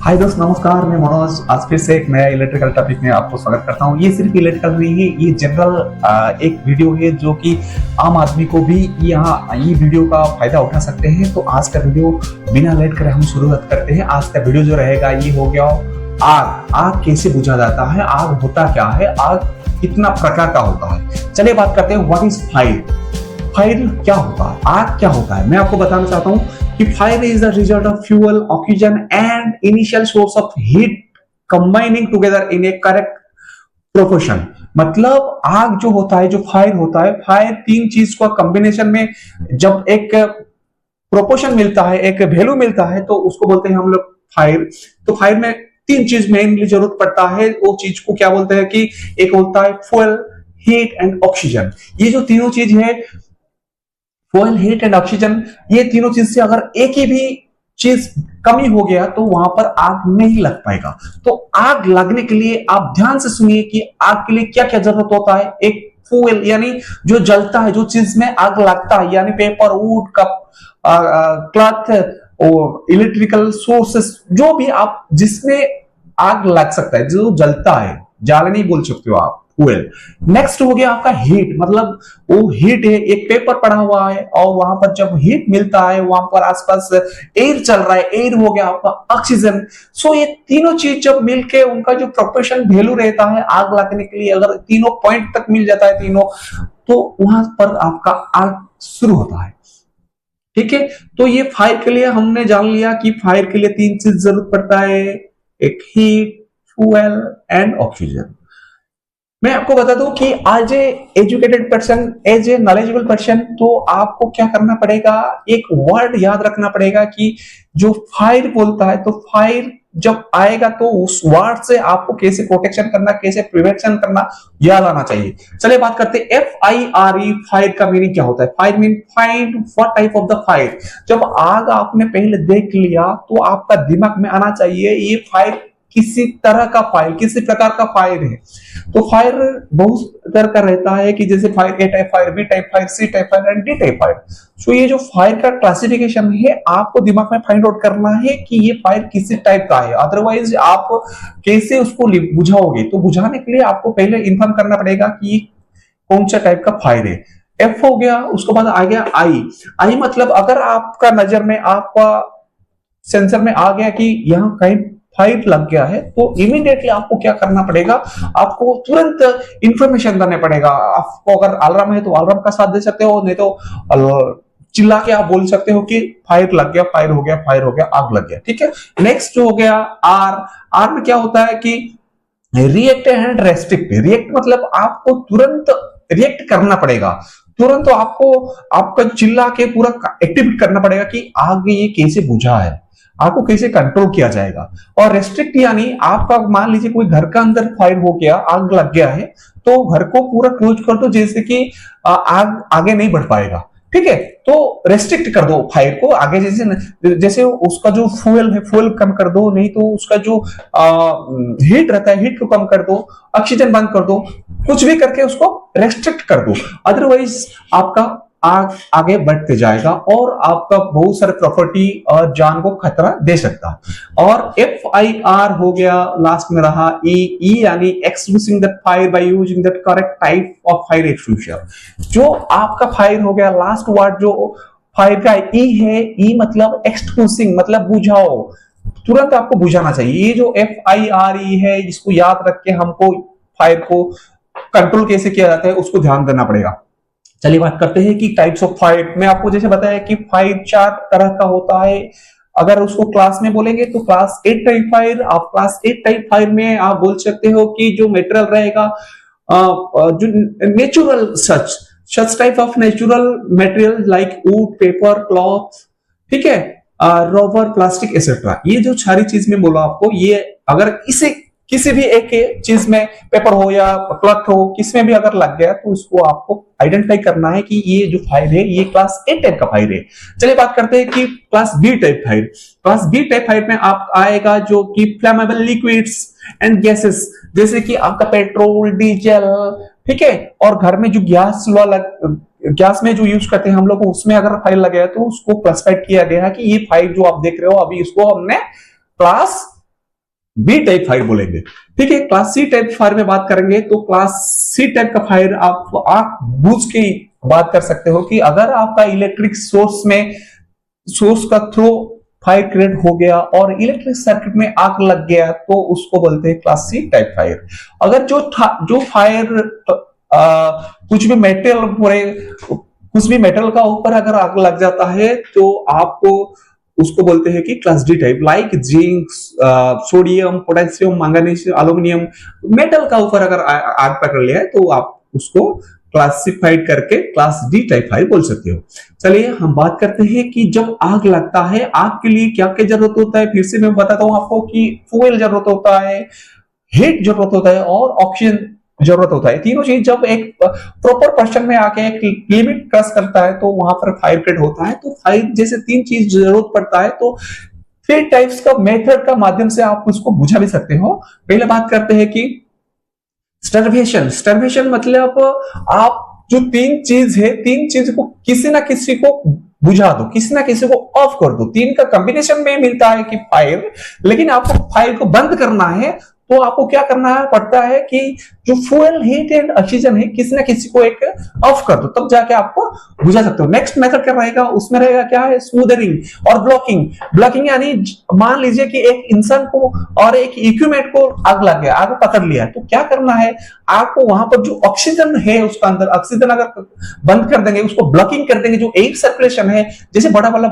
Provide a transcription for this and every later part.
हाय दोस्त, नमस्कार। मैं मनोज आज फिर से एक नया इलेक्ट्रिकल टॉपिक में आपको स्वागत करता हूँ। ये सिर्फ इलेक्ट्रिकल नहीं है, ये जनरल एक वीडियो है जो कि आम आदमी को भी यहाँ ये वीडियो का फायदा उठा सकते हैं। तो आज का वीडियो बिना लेट कर हम शुरुआत करते हैं। आज का वीडियो जो रहेगा ये हो गया आग। आग कैसे बुझा जाता है, आग होता क्या है, आग कितना प्रकार का होता है। चलिए बात करते हैं व्हाट इज फायर। फायर क्या होता है, आग क्या होता है। मैं आपको बताना चाहता हूँ कि fire is the result of fuel, oxygen and initial source of heat combining together in a correct proportion। मतलब आग जो होता है, जो फायर होता है, फायर तीन चीज का कॉम्बिनेशन में जब एक प्रोपोर्शन मिलता है, एक वैल्यू मिलता है, तो उसको बोलते हैं हम लोग फायर। तो फायर में तीन चीज मेनली जरूरत पड़ता है। वो चीज को क्या बोलते हैं कि एक होता है फ्यूल, हीट एंड ऑक्सीजन। ये जो तीनों चीज है, फ्यूल, हीट एंड ऑक्सीजन, ये तीनों चीज से अगर एक ही भी चीज कमी हो गया तो वहां पर आग नहीं लग पाएगा। तो आग लगने के लिए आप ध्यान से सुनिए कि आग के लिए क्या क्या जरूरत होता है। एक फ्यूल यानी जो जलता है, जो चीज में आग लगता है, यानी paper, would, cup, cloth, electrical sources, जो भी आप जिसमें आग लग सकता है, जो जलता है, जालनी बोल सकते हो आप, फ्यूल। नेक्स्ट हो गया आपका हीट, मतलब वो हीट है, एक पेपर पड़ा हुआ है और वहां पर जब हीट मिलता है, वहां पर आसपास एयर चल रहा है, एयर हो गया आपका ऑक्सीजन। सो ये तीनों चीज जब मिलके उनका जो प्रोपोर्शन वैल्यू रहता है आग लगने के लिए, अगर तीनों पॉइंट तक मिल जाता है तीनों, तो वहां पर आपका आग शुरू होता है। ठीक है, तो ये फायर के लिए हमने जान लिया कि फायर के लिए तीन चीज जरूरत पड़ता है, एक हीट, फ्यूल एंड ऑक्सीजन। मैं आपको बता दूं कि आज educated person, as a knowledgeable person, तो आपको क्या करना पड़ेगा, एक वर्ड याद रखना पड़ेगा कि जो फायर बोलता है, तो फायर जब आएगा तो उस वर्ड से आपको कैसे प्रोटेक्शन करना, कैसे प्रिवेंशन करना, याद आना चाहिए। चलिए बात करते हैं FIRE। फायर का मीनिंग क्या होता है। Fire mean find what type of the fire. जब आग आपने पहले देख लिया तो आपका दिमाग में आना चाहिए ये फायर किसी तरह का फायर, किसी प्रकार का फायर है। तो फायर बहुत तरह का रहता है कि जैसे fire A type fire, B type fire, C type fire and D type fire. So ये जो फायर का क्लासिफिकेशन है, आपको दिमाग में फाइंड आउट करना है कि ये फायर किसी टाइप का है। अदरवाइज आप कैसे उसको बुझाओगे। तो बुझाने के लिए आपको पहले इन्फॉर्म करना पड़ेगा कि कौन सा टाइप का फायर है। एफ हो गया, उसके बाद आ गया आई। आई मतलब अगर आपका नजर में, आपका सेंसर में आ गया कि यहाँ कहीं फायर लग गया है, तो इमीडिएटली आपको क्या करना पड़ेगा, आपको तुरंत इंफॉर्मेशन देना पड़ेगा। आपको अगर अलार्म है तो अलार्म का साथ दे सकते हो, नहीं तो चिल्ला के आप बोल सकते हो कि फायर लग गया, फायर हो गया, फायर हो गया, आग लग गया। ठीक है, नेक्स्ट हो गया आर। आर में क्या होता है कि रिएक्ट एंड रेस्ट्रिक्ट। रिएक्ट मतलब आपको तुरंत रिएक्ट करना पड़ेगा, तुरंत तो आपको आपका चिल्ला के पूरा एक्टिवेट करना पड़ेगा कि आग ये कैसे बुझा है, आपको कैसे कंट्रोल किया जाएगा। और रेस्ट्रिक्ट यानी आपका मान लीजिए कोई घर का अंदर फायर हो गया, आग लग गया है, तो घर को पूरा क्लोज कर दो, जैसे कि आग आगे नहीं बढ़ पाएगा। ठीक है, तो रेस्ट्रिक्ट कर दो फायर को आगे, जैसे उसका जो फ्यूल है, फ्यूल कम कर दो, नहीं तो उसका जो हीट रहता है, हीट को कम कर दो, ऑक्सीजन बंद कर दो, कुछ भी करके उसको रेस्ट्रिक्ट कर दो। अदरवाइज आपका आग आगे बढ़ते जाएगा और आपका बहुत सारे प्रॉपर्टी और जान को खतरा दे सकता है। और FIR हो गया, लास्ट में रहा ई यानी extinguishing that fire by using that correct type of fire extinguisher. जो आपका फायर हो गया, लास्ट वर्ड जो फायर का ई है, ई मतलब एक्सटिंग्विशिंग, मतलब बुझाओ, तुरंत आपको बुझाना चाहिए। ये जो FIRE है, इसको याद रख के हमको फायर को कंट्रोल कैसे किया जाता है उसको ध्यान देना पड़ेगा। चलिए बात करते हैं कि टाइप्स ऑफ फायर। मैं आपको जैसे बताया कि फायर चार तरह का होता है। अगर उसको क्लास में बोलेंगे तो क्लास 8 टाइप फायर। आप क्लास 8 टाइप फायर में आप बोल सकते हो कि जो मटेरियल रहेगा, जो natural such type of natural material like would, paper, cloth, ठीक है, रबर, प्लास्टिक एक्सेट्रा। ये जो सारी चीज में बोला आपको, ये अगर इसे किसी भी एक चीज में, पेपर हो या क्लॉथ हो, किसमें भी अगर लग गया तो उसको आपको आइडेंटिफाई करना है कि ये जो फायर है ये क्लास ए टाइप का फायर है। चलिए बात करते हैं कि class B type fire. Class B type fire में आप आएगा जो कि फ्लेमेबल लिक्विड्स एंड गैसेस, जैसे कि आपका पेट्रोल, डीजल, ठीक है, और घर में जो गैस में जो यूज करते हैं हम लोग, उसमें अगर फायर लगे तो उसको क्लासिफाइड किया गया है कि ये फायर जो आप देख रहे हो अभी, इसको हमने क्लास बी टाइप फायर बोलेंगे। ठीक है, क्लास सी टाइप फायर में बात करेंगे तो क्लास सी टाइप का फायर आप आंख बूझ के बात कर सकते हो कि अगर आपका इलेक्ट्रिक सोर्स का थ्रो फायर क्रिएट हो गया और इलेक्ट्रिक सर्किट में आग लग गया तो उसको बोलते हैं क्लास सी टाइप फायर। अगर जो फायर कुछ भी मेटल पूरे कुछ भी मेटल का ऊपर अगर आग लग जाता है तो आपको उसको बोलते हैं कि class D type, like zinc, sodium, potassium, manganese, aluminium, metal का ऊपर अगर आग पकड़ लिया है तो आप उसको क्लासिफाइड करके क्लास डी टाइप फायर बोल सकते हो। चलिए हम बात करते हैं कि जब आग लगता है, आग के लिए क्या क्या जरूरत होता है। फिर से मैं बताता हूं आपको कि फ्यूल जरूरत होता है, हीट जरूरत होता है और ऑक्सीजन जरूरत होता है। तीनों चीज जब एक प्रॉपर पर्सन में आके एक लिमिट क्रॉस करता है तो वहां पर फायर क्रिएट होता है। तो फायर जैसे तीन चीज जरूरत पड़ता है तो थ्री टाइप्स का मेथड का माध्यम से आप उसको बुझा भी सकते हो। पहले बात करते हैं कि स्टर्वेशन मतलब आप जो तीन चीज है, तीन चीज को किसी ना किसी को बुझा दो, किसी ना किसी को ऑफ कर दो। तीन का कॉम्बिनेशन में मिलता है कि फायर, लेकिन आपको फायर को बंद करना है तो आपको क्या करना है पड़ता है कि जो फ्यूल, हीट एंड ऑक्सीजन है किसी ना किसी को एक ऑफ कर दो, तब जाके आपको बुझा सकते हो। नेक्स्ट मेथड क्या रहेगा, उसमें रहेगा क्या है, स्मूदरिंग और ब्लॉकिंग यानी मान लीजिए कि एक इंसान को और एक इक्विपमेंट को आग लग गया, आग पकड़ लिया है तो क्या करना है, आपको वहां पर जो ऑक्सीजन है उसका अंदर ऑक्सीजन अगर बंद कर देंगे, उसको ब्लॉकिंग कर देंगे, जो एयर सर्कुलेशन है, जैसे बड़ा वाला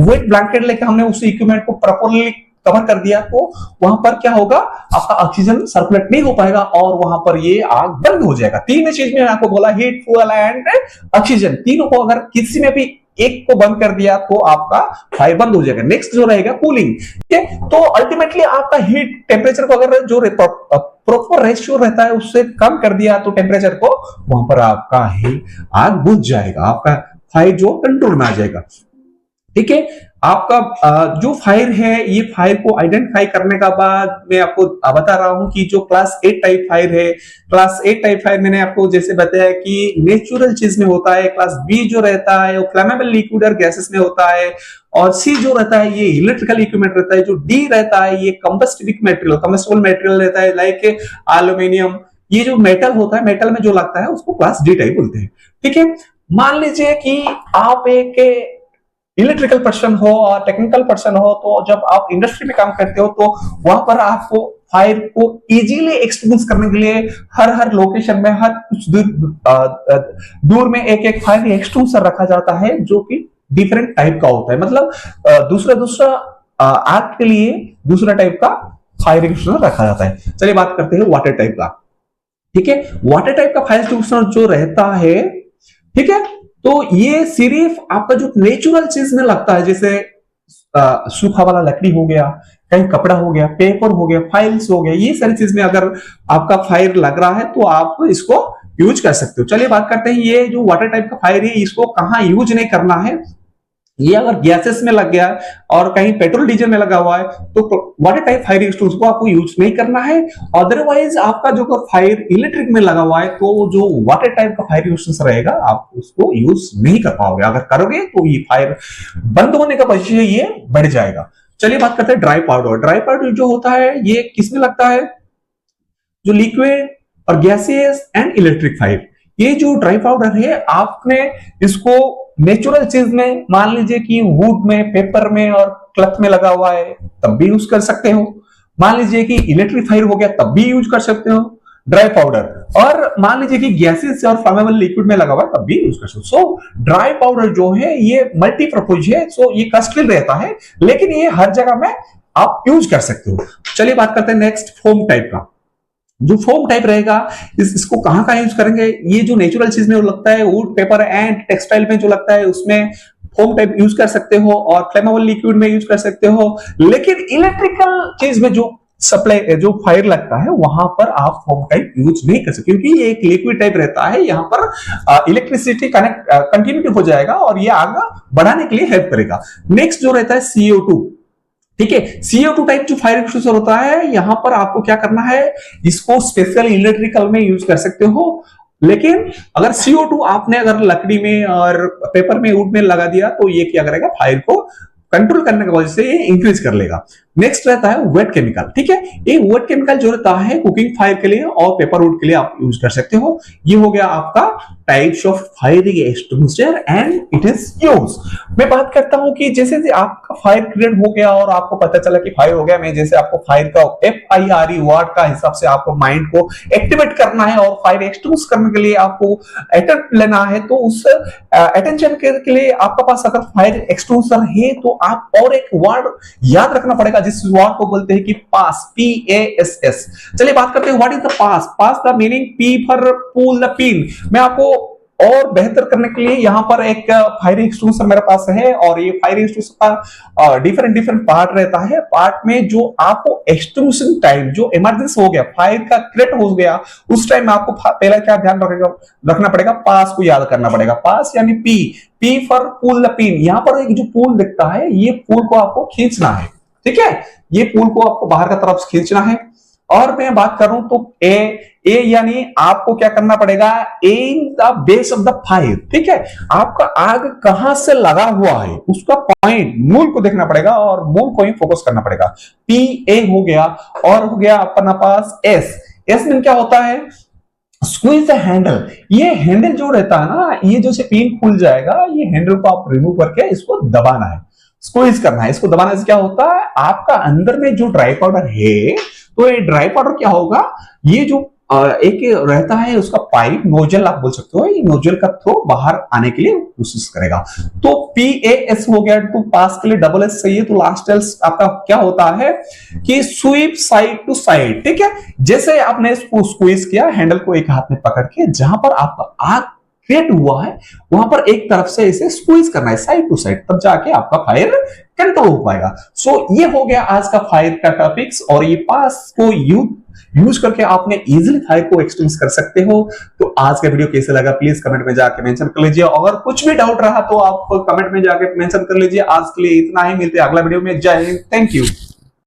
वेट ब्लैंकेट लेकर हमने उस इक्विपमेंट को प्रॉपरली कवर कर दिया तो वहां पर क्या होगा, आपका ऑक्सीजन सर्कुलेट नहीं हो पाएगा और वहां पर ये आग बंद हो जाएगा। तीन चीज में आपको बोला, हीट, फ्यूल एंड ऑक्सीजन, तीनों को अगर किसी में भी एक को बंद कर दिया तो आपका फायर बंद हो जाएगा। नेक्स्ट जो रहेगा कूलिंग। ठीक है, तो अल्टीमेटली आपका हीट टेम्परेचर को अगर जो प्रॉपर रेशियो रहता है उससे कम कर दिया तो टेम्परेचर को, वहां पर आपका आग बुझ जाएगा, आपका फायर जो कंट्रोल में आ जाएगा। ठीक है, आपका जो फायर है, ये फायर को आइडेंटिफाई करने का बाद मैं आपको बता रहा हूं कि जो क्लास ए टाइप फायर है, क्लास ए टाइप फायर मैंने आपको जैसे बताया कि नेचुरल चीज में होता है। क्लास बी जो रहता है वो फ्लेमेबल लिक्विड और गैसेस में होता है और सी जो रहता है ये इलेक्ट्रिकल इक्विपमेंट रहता है। जो डी रहता है ये कंबस्टिबल मटेरियल रहता है, लाइक एल्यूमिनियम। ये जो मेटल होता है, मेटल में जो लगता है उसको क्लास डी टाइप बोलते हैं। ठीक है, मान लीजिए कि आप एक इलेक्ट्रिकल पर्सन हो और टेक्निकल पर्सन हो तो जब आप इंडस्ट्री में काम करते हो तो वहां पर आपको फायर को इजीली एक्सपीरियंस करने के लिए हर लोकेशन में, हर कुछ दूर में एक फायर एक्सटेंसर रखा जाता है जो कि डिफरेंट टाइप का होता है। मतलब दूसरा आग के लिए दूसरा टाइप का फायर एक्सटेंसर रखा जाता है। चलिए बात करते हैं वाटर टाइप का। ठीक है, वाटर टाइप का फायर एक्सटेंसर जो रहता है, ठीक है, तो ये सिर्फ आपका जो नेचुरल चीज में लगता है, जैसे सूखा वाला लकड़ी हो गया, कहीं कपड़ा हो गया, पेपर हो गया, फाइल्स हो गया, ये सारी चीज में अगर आपका फायर लग रहा है तो आप इसको यूज कर सकते हो। चलिए बात करते हैं ये जो वाटर टाइप का फायर है इसको कहाँ यूज नहीं करना है। ये अगर गैसेस में लग गया और कहीं पेट्रोल डीजल में लगा हुआ है तो वाटर टाइप फायर एक्सटेंसर को आपको यूज नहीं करना है। अदरवाइज आपका जो फायर इलेक्ट्रिक में लगा हुआ है तो जो वाटर टाइप का फायर एक्सटेंसर रहेगा आप उसको यूज नहीं कर पाओगे। अगर करोगे तो ये फायर बंद होने का पोजीशन ये बढ़ जाएगा। चलिए बात करते हैं ड्राई पाउडर। ड्राई पाउडर जो होता है ये किसमें लगता है, जो लिक्विड और गैसियस एंड इलेक्ट्रिक फायर। ये जो ड्राई पाउडर है आपने इसको नेचुरल चीज में, मान लीजिए कि वुड में, पेपर में और क्लथ में लगा हुआ है तब भी यूज कर सकते हो। मान लीजिए कि इलेक्ट्रिक फायर हो गया तब भी यूज कर सकते हो ड्राई पाउडर, और मान लीजिए कि गैसेस और फ्लेमेबल लिक्विड में लगा हुआ है तब भी यूज कर सकते हो। सो ड्राई पाउडर जो है ये मल्टीपर्पज है, सो ये कॉस्टली रहता है लेकिन ये हर जगह में आप यूज कर सकते हो। चलिए बात करते हैं नेक्स्ट फोम टाइप का। जो फोम टाइप रहेगा इसको कहाँ यूज करेंगे, ये जो नेचुरल चीज में लगता है, वुड, पेपर एंड टेक्सटाइल में जो लगता है उसमें फोम टाइप यूज कर सकते हो और फ्लेमेबल लिक्विड में यूज कर सकते हो। लेकिन इलेक्ट्रिकल चीज में जो सप्लाई जो फायर लगता है वहां पर आप फोम टाइप यूज नहीं कर सकते क्योंकि ये एक लिक्विड टाइप रहता है। यहाँ पर इलेक्ट्रिसिटी कनेक्ट कंटिन्यूटी हो जाएगा और ये आग बढ़ाने के लिए हेल्प करेगा। नेक्स्ट जो रहता है CO2। ठीक है, CO2 टाइप जो फायर एक्सटेंसर होता है यहाँ पर आपको क्या करना है, इसको स्पेशल इलेक्ट्रिकल में यूज कर सकते हो। लेकिन अगर CO2 आपने अगर लकड़ी में और पेपर में, वुड में लगा दिया तो ये क्या करेगा, फायर को कंट्रोल करने की वजह से ये इंक्रीज कर लेगा। नेक्स्ट रहता है वेट केमिकल। ठीक है, ये वेट केमिकल जो रहता है कुकिंग फायर के लिए और पेपर वुड के लिए आप यूज कर सकते हो। ये हो गया आपका types of firing extinguisher and it is use. मैं बात करता हूं कि जैसे आपका फायर क्रिएट हो गया और आपको पता चला कि फायर हो गया, मैं जैसे आपको फायर का FIRE वर्ड का हिसाब से आपको माइंड को एक्टिवेट करना है और फायर एक्सटिंग्विश करने के लिए आपको अटेंट लेना है, तो उस अटेंशन के लिए आपके पास अगर फायर एक्सटिंग्विशर है तो आप और एक वर्ड याद रखना पड़ेगा जिस वर्ड को बोलते हैं कि पास, PASS। चलिए बात करते हैं what is the PASS. PASS the meaning P for pull the pin. मैं आपको और बेहतर करने के लिए यहां पर एक फायरिंग एक्सटिंग्विशर मेरे पास है और ये फायरिंग एक्सटिंग्विशर का डिफरेंट पार्ट रहता है। पार्ट में जो आपको एक्सटिंग्विशन टाइम जो इमरजेंसी हो गया, फायर का क्रिएट हो गया, उस टाइम में आपको पहला क्या ध्यान रखना पड़ेगा, पास को याद करना पड़ेगा। पास यानी P for pull the pin. यहां पर एक जो पुल दिखता है, ये पुल को आपको खींचना है। ठीक है, ये पुल को आपको बाहर का तरफ खींचना है। और मैं बात करूं तो ए यानी आपको क्या करना पड़ेगा, in the base of the fire. ठीक है, आपका आग कहां से लगा हुआ है उसका पॉइंट, मूल को देखना पड़ेगा और मूल को ही फोकस करना पड़ेगा। PA हो गया और हो गया अपना पास S में क्या होता है, स्क्वीज द हैंडल। ये हैंडल जो रहता है ना, ये जो से पिन खुल जाएगा, ये हैंडल को आप रिमूव करके इसको दबाना है, स्क्वीज करना है। इसको दबाने से क्या होता है, आपका अंदर में जो ड्राई पाउडर है, तो ये ड्राई पाउडर क्या होगा, ये जो एक रहता है उसका पाइप, नोजल आप बोल सकते हो, ये नोजल का थ्रो बाहर आने के लिए कोशिश करेगा। तो PAS हो गया, तो पास के लिए डबल S चाहिए, तो लास्ट एल्स आपका क्या होता है कि स्वीप साइड टू साइड। ठीक है, जैसे आपने इसको स्क्वीज किया, हैंडल को एक हाथ में पकड़ के, जहां पर आपका आग क्रिएट हुआ है वहां पर एक तरफ से इसे स्क्वीज करना है साइड टू साइड, तब जाके आपका फायर कंट्रोल हो पाएगा। सो ये हो गया आज का फायर का टॉपिक्स, और ये पास को यूज करके आपने इजीली फायर को एक्सटिंग्विश कर सकते हो। तो आज का वीडियो कैसे लगा प्लीज कमेंट में जाके मेंशन कर लीजिए। अगर कुछ भी डाउट रहा तो आप कमेंट में जाके मेंशन कर लीजिए। आज के लिए इतना ही, मिलते हैं अगला वीडियो में। जय हिंद, थैंक यू।